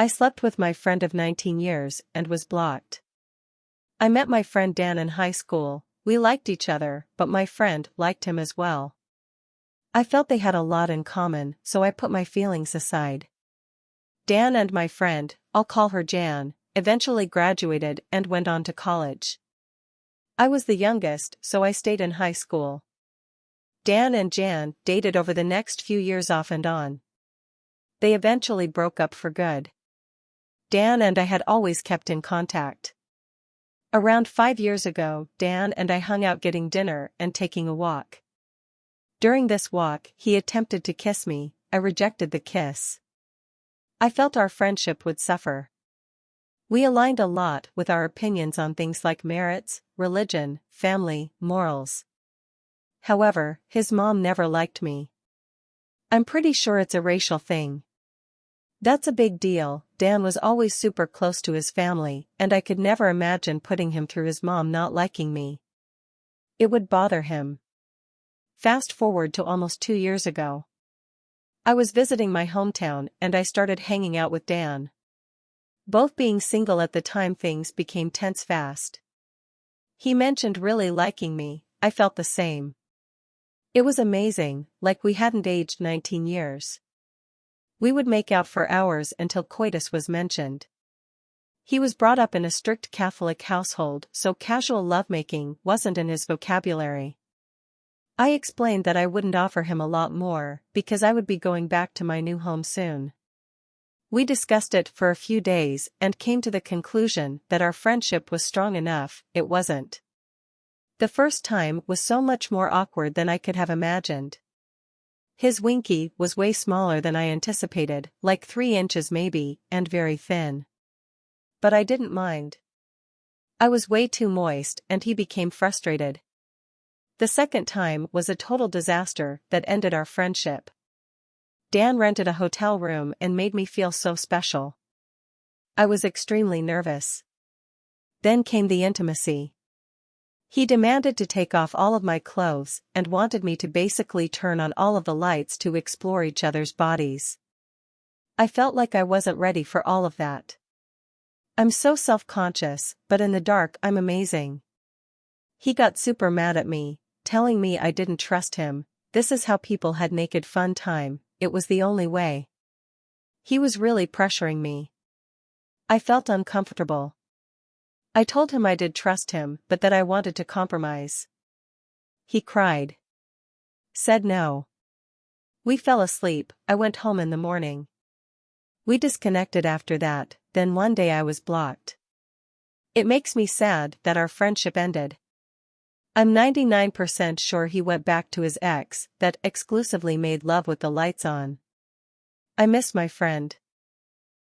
I slept with my friend of 19 years and was blocked. I met my friend Dan in high school. We liked each other, but my friend liked him as well. I felt they had a lot in common, so I put my feelings aside. Dan and my friend, I'll call her Jan, eventually graduated and went on to college. I was the youngest, so I stayed in high school. Dan and Jan dated over the next few years off and on. They eventually broke up for good. Dan and I had always kept in contact. Around 5 years ago, Dan and I hung out getting dinner and taking a walk. During this walk, he attempted to kiss me. I rejected the kiss. I felt our friendship would suffer. We aligned a lot with our opinions on things like merits, religion, family, morals. However, his mom never liked me. I'm pretty sure it's a racial thing. That's a big deal. Dan was always super close to his family, and I could never imagine putting him through his mom not liking me. It would bother him. Fast forward to almost 2 years ago. I was visiting my hometown and I started hanging out with Dan. Both being single at the time, things became tense fast. He mentioned really liking me. I felt the same. It was amazing, like we hadn't aged 19 years. We would make out for hours until coitus was mentioned. He was brought up in a strict Catholic household, so casual lovemaking wasn't in his vocabulary. I explained that I wouldn't offer him a lot more, because I would be going back to my new home soon. We discussed it for a few days and came to the conclusion that our friendship was strong enough. It wasn't. The first time was so much more awkward than I could have imagined. His winky was way smaller than I anticipated, like 3 inches maybe, and very thin. But I didn't mind. I was way too moist and he became frustrated. The second time was a total disaster that ended our friendship. Dan rented a hotel room and made me feel so special. I was extremely nervous. Then came the intimacy. He demanded to take off all of my clothes and wanted me to basically turn on all of the lights to explore each other's bodies. I felt like I wasn't ready for all of that. I'm so self-conscious, but in the dark I'm amazing. He got super mad at me, telling me I didn't trust him. This is how people had naked fun time, it was the only way. He was really pressuring me. I felt uncomfortable. I told him I did trust him, but that I wanted to compromise. He cried. Said no. We fell asleep. I went home in the morning. We disconnected after that, then one day I was blocked. It makes me sad that our friendship ended. I'm 99% sure he went back to his ex that exclusively made love with the lights on. I miss my friend.